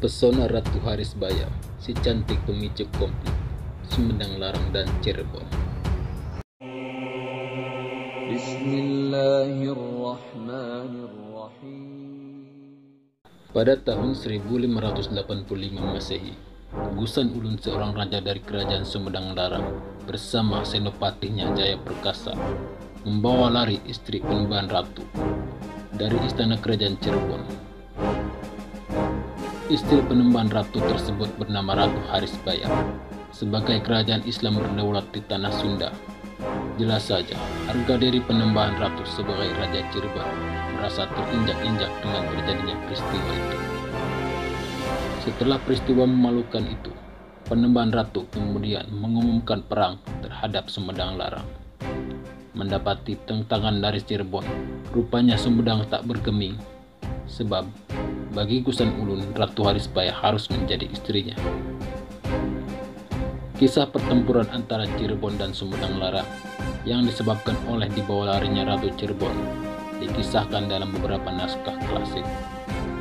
Pesona Ratu Harisbaya, si cantik pemicu konflik Sumedang Larang dan Cirebon. Bismillahirrahmanirrahim. Pada tahun 1585 Masehi, Gusan Ulun, seorang raja dari kerajaan Sumedang Larang, bersama senopatinya Jaya Perkasa, membawa lari istri penembahan ratu dari istana kerajaan Cirebon. Istri penembahan ratu tersebut bernama Ratu Harisbaya. Sebagai kerajaan Islam berdaulat di tanah Sunda, jelas saja harga diri penembahan ratu sebagai Raja Cirebon merasa terinjak-injak dengan terjadinya peristiwa itu. Setelah peristiwa memalukan itu, penembahan ratu kemudian mengumumkan perang terhadap Sumedang Larang. Mendapati tentangan dari Cirebon, rupanya Sumedang tak bergeming, sebab bagi Gusan Ulun, Ratu Harisbaya harus menjadi istrinya. Kisah pertempuran antara Cirebon dan Sumedang Larang yang disebabkan oleh dibawa larinya Ratu Cirebon dikisahkan dalam beberapa naskah klasik,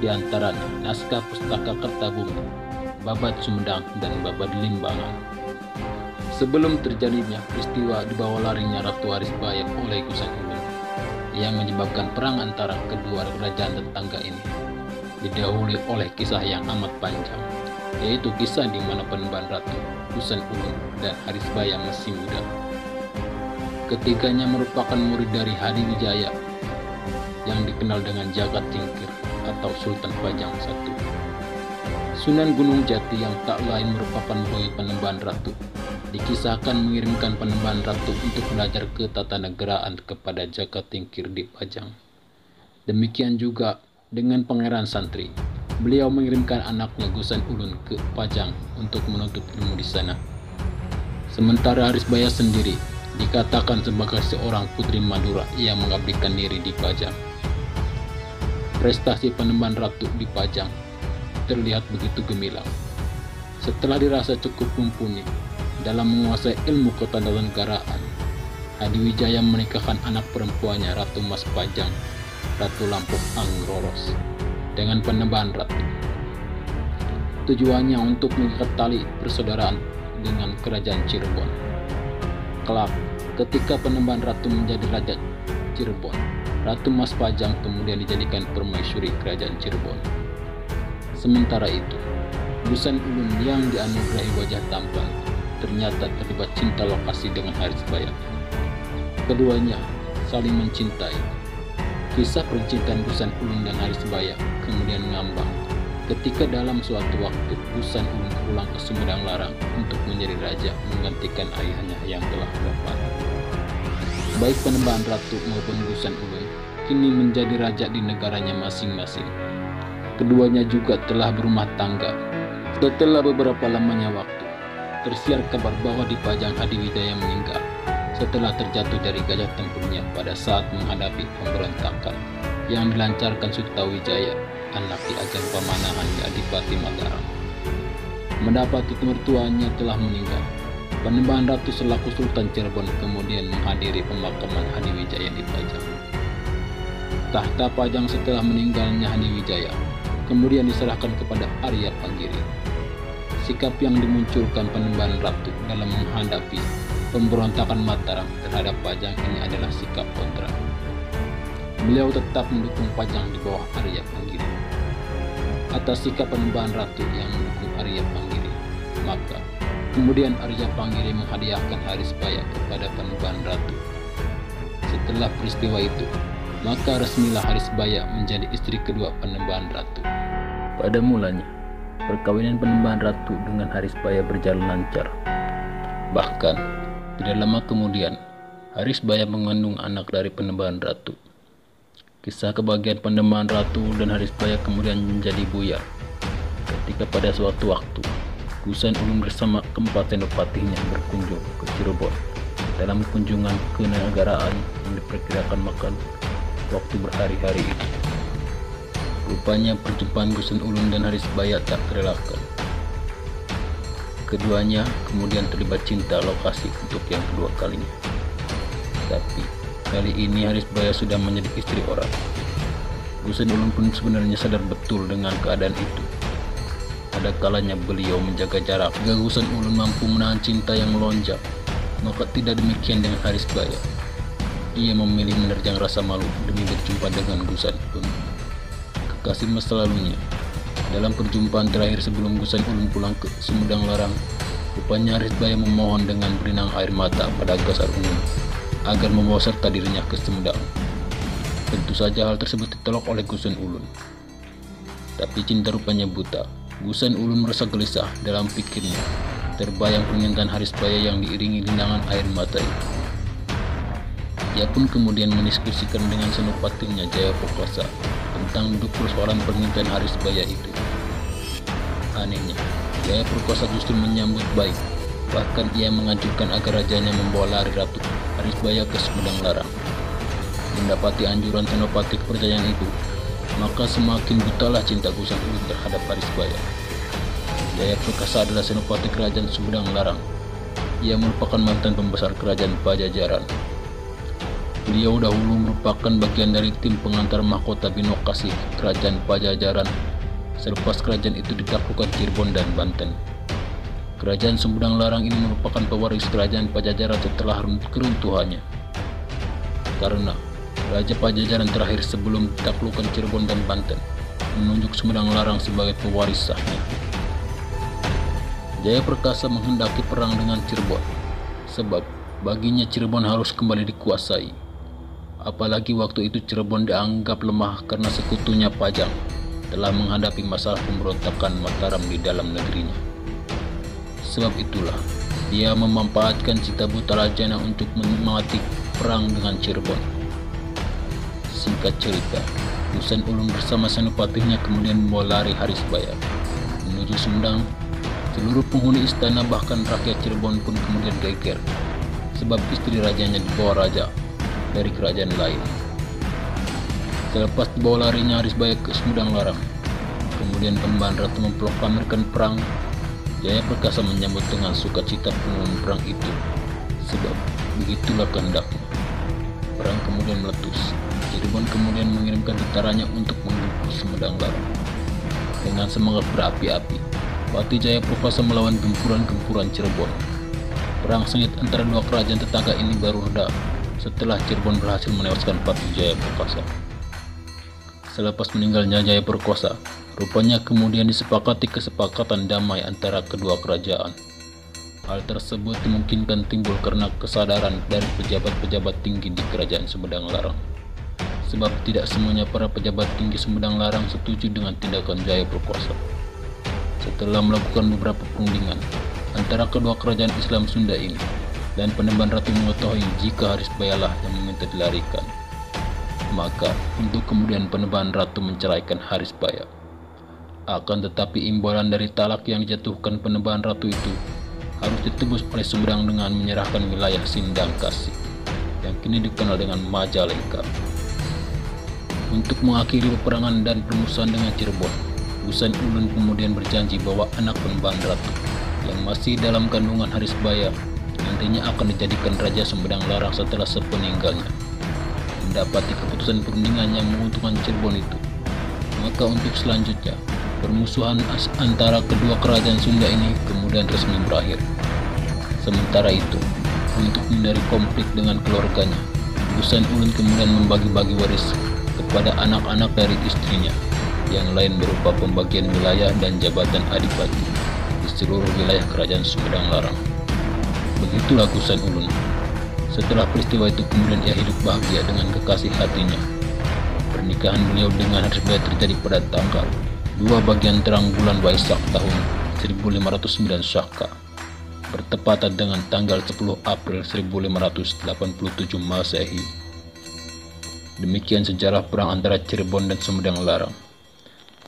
di antaranya naskah Pustaka Kertabumi, Babad Sumedang, dan Babad Limbangan. Sebelum terjadinya peristiwa dibawa larinya Ratu Harisbaya oleh Gusan Ulun yang menyebabkan perang antara kedua kerajaan tetangga ini, didahului oleh kisah yang amat panjang, yaitu kisah di mana penembahan ratu, Gusan Ulun, dan Harisbaya masih muda. Ketiganya merupakan murid dari Hadiwijaya yang dikenal dengan Jagat Tingkir atau Sultan Pajang I. Sunan Gunung Jati yang tak lain merupakan buyut penembahan ratu, dikisahkan mengirimkan penembahan ratu untuk belajar ketatanegaraan kepada Jagat Tingkir di Pajang. Demikian juga dengan Pangeran Santri, beliau mengirimkan anaknya Gusan Ulun ke Pajang untuk menuntut ilmu di sana. Sementara Harisbaya sendiri dikatakan sebagai seorang putri Madura yang mengabdikan diri di Pajang. Prestasi penembahan ratu di Pajang terlihat begitu gemilang. Setelah dirasa cukup mumpuni dalam menguasai ilmu ketatanegaraan, Hadiwijaya menikahkan anak perempuannya Ratu Mas Pajang, Ratu Lampung Angrolos, dengan penembahan ratu. Tujuannya untuk mengikat tali persaudaraan dengan kerajaan Cirebon. Kelak, ketika penembahan ratu menjadi raja Cirebon, Ratu Mas Pajang kemudian dijadikan permaisuri kerajaan Cirebon. Sementara itu, Gusan Ulun yang dianugerahi wajah tampan ternyata terlibat cinta lokasi dengan Harisbaya. Keduanya saling mencintai. Kisah percintaan Gusan Ulun dan Harisbaya kemudian ngambang ketika dalam suatu waktu Gusan Ulun pulang ke Sumedang Larang untuk menjadi raja menggantikan ayahnya yang telah wafat. Baik penembahan ratu maupun Gusan Ulun kini menjadi raja di negaranya masing-masing. Keduanya juga telah berumah tangga. Setelah beberapa lamanya waktu, tersiar kabar bahwa di Pajang Hadiwijaya meninggal setelah terjatuh dari gajah tempurnya pada saat menghadapi pemberontakan yang dilancarkan Sutawijaya, anak Ki Ageng Pamanahan di Adipati Mataram. Mendapati mertuanya telah meninggal, penembahan ratu selaku Sultan Cirebon kemudian menghadiri pemakaman Hadiwijaya di Pajang. Tahta Pajang setelah meninggalnya Hadiwijaya kemudian diserahkan kepada Arya Panggiri. Sikap yang dimunculkan penembahan ratu dalam menghadapi pemberontakan Mataram terhadap Pajang ini adalah sikap kontra. Beliau tetap mendukung Pajang di bawah Arya Panggiri. Atas sikap penembahan ratu yang mendukung Arya Panggiri, maka kemudian Arya Panggiri menghadiahkan Harisbaya kepada penembahan ratu. Setelah peristiwa itu, maka resmilah Harisbaya menjadi istri kedua penembahan ratu. Pada mulanya, perkawinan penembahan ratu dengan Harisbaya berjalan lancar. Bahkan, tidak lama kemudian, Harisbaya mengandung anak dari penembahan ratu. Kisah kebahagiaan penembahan ratu dan Harisbaya kemudian menjadi buyar ketika pada suatu waktu Gusan Ulun bersama keempat senopatinya berkunjung ke Cirebon dalam kunjungan kenegaraan yang diperkirakan makan waktu berhari-hari itu. Rupanya perjumpaan Gusan Ulun dan Harisbaya tak terelakkan. Keduanya kemudian terlibat cinta lokasi untuk yang kedua kalinya. Tapi kali ini Harisbaya sudah menjadi istri orang. Gusan Ulun pun sebenarnya sadar betul dengan keadaan itu. Ada kalanya beliau menjaga jarak. Jika Gusan Ulun mampu menahan cinta yang melonjak, maka tidak demikian dengan Haris Baya. Ia memilih menerjang rasa malu demi berjumpa dengan Gusan Ulun, kekasih masa lalunya. Dalam perjumpaan terakhir sebelum Gusan Ulun pulang ke Sumedang Larang, rupanya Haris Baya memohon dengan berinang air mata pada Gasar Ulun agar membawa serta dirinya ke Sumedang. Tentu saja hal tersebut ditolak oleh Gusan Ulun. Tapi cinta rupanya buta. Gusan Ulun merasa gelisah dalam pikirnya. Terbayang permintaan Haris Baya yang diiringi linangan air mata itu. Ia pun kemudian mendiskusikan dengan senopatinya Jaya Perkasa tentang duduk persoalan permintaan Haris Baya itu. Anehnya, Jaya Perkasa justru menyambut baik. Bahkan ia mengajukan agar rajanya membawa lari Ratu Haris Baya ke Sumedang Larang. Mendapati anjuran senopati kepercayaan itu, maka semakin butalah cinta Gusan Ulun terhadap Haris Baya. Jaya Perkasa adalah senopati kerajaan Sumedang Larang. Ia merupakan mantan pembesar kerajaan Pajajaran. Beliau dahulu merupakan bagian dari tim pengantar mahkota Binokasi kerajaan Pajajaran selepas kerajaan itu ditaklukkan Cirebon dan Banten. Kerajaan Sumedang Larang ini merupakan pewaris kerajaan Pajajaran setelah keruntuhannya. Karena Raja Pajajaran terakhir sebelum ditaklukkan Cirebon dan Banten menunjuk Sumedang Larang sebagai pewaris sahnya. Jaya Perkasa menghendaki perang dengan Cirebon, sebab baginya Cirebon harus kembali dikuasai. Apalagi waktu itu Cirebon dianggap lemah karena sekutunya Pajang telah menghadapi masalah pemberontakan Mataram di dalam negerinya. Sebab itulah dia memanfaatkan cinta buta rajanya untuk menikmati perang dengan Cirebon. Singkat cerita, Gusan Ulun bersama senopatinya kemudian membawa lari Haris Baya menuju Sumedang. Seluruh penghuni istana bahkan rakyat Cirebon pun kemudian geger, sebab istri rajanya dibawa raja dari kerajaan lain. Selepas dibawa larinya Haris Baya ke Sumedang Larang, kemudian Penembahan Ratu memproklamirkan perang. Jaya Perkasa menyambut dengan sukacita pengumuman perang itu, sebab begitulah kehendaknya. Perang kemudian meletus. Cirebon kemudian mengirimkan tentaranya untuk menggempur Sumedang Larang. Dengan semangat berapi-api, Pati Jaya Perkasa melawan gempuran-gempuran Cirebon. Perang sengit antara dua kerajaan tetangga ini baru reda setelah Cirebon berhasil menewaskan Pati Jaya Perkasa. Selepas meninggalnya Jaya Perkasa, rupanya kemudian disepakati kesepakatan damai antara kedua kerajaan. Hal tersebut dimungkinkan timbul karena kesadaran dari pejabat-pejabat tinggi di kerajaan Sumedang Larang. Sebab tidak semuanya para pejabat tinggi Sumedang Larang setuju dengan tindakan Jaya Perkasa. Setelah melakukan beberapa perundingan antara kedua kerajaan Islam Sunda ini, dan Penembahan Ratu mengetahui jika Haris Baya lah yang meminta dilarikan, maka untuk kemudian Penembahan Ratu menceraikan Haris Baya. Akan tetapi imbalan dari talak yang dijatuhkan Penembahan Ratu itu harus ditebus oleh Sumedang dengan menyerahkan wilayah Sindang Kasih yang kini dikenal dengan Majalengka. Untuk mengakhiri peperangan dan permusuhan dengan Cirebon, Gusan Ulun kemudian berjanji bahwa anak Penembahan Ratu yang masih dalam kandungan Haris Baya nantinya akan dijadikan Raja Sumedang Larang setelah sepeninggalnya. Mendapati keputusan perundingan yang menguntungkan Cirebon itu, maka untuk selanjutnya permusuhan antara kedua kerajaan Sunda ini kemudian resmi berakhir. Sementara itu, untuk menghindari konflik dengan keluarganya, Gusan Ulun kemudian membagi-bagi waris kepada anak-anak dari istrinya, yang lain berupa pembagian wilayah dan jabatan adipati di seluruh wilayah kerajaan Sumedang Larang. Begitulah Gusan Ulun. Setelah peristiwa itu kemudian ia hidup bahagia dengan kekasih hatinya. Pernikahan beliau dengan Haris Baya terjadi pada tanggal 2 bagian terang bulan Waisak tahun 1509 Saka, bertepatan dengan tanggal 10 April 1587 Masehi. Demikian sejarah perang antara Cirebon dan Sumedang Larang.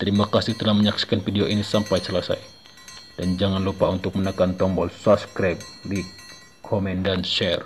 Terima kasih telah menyaksikan video ini sampai selesai. Dan jangan lupa untuk menekan tombol subscribe, like, komen, dan share.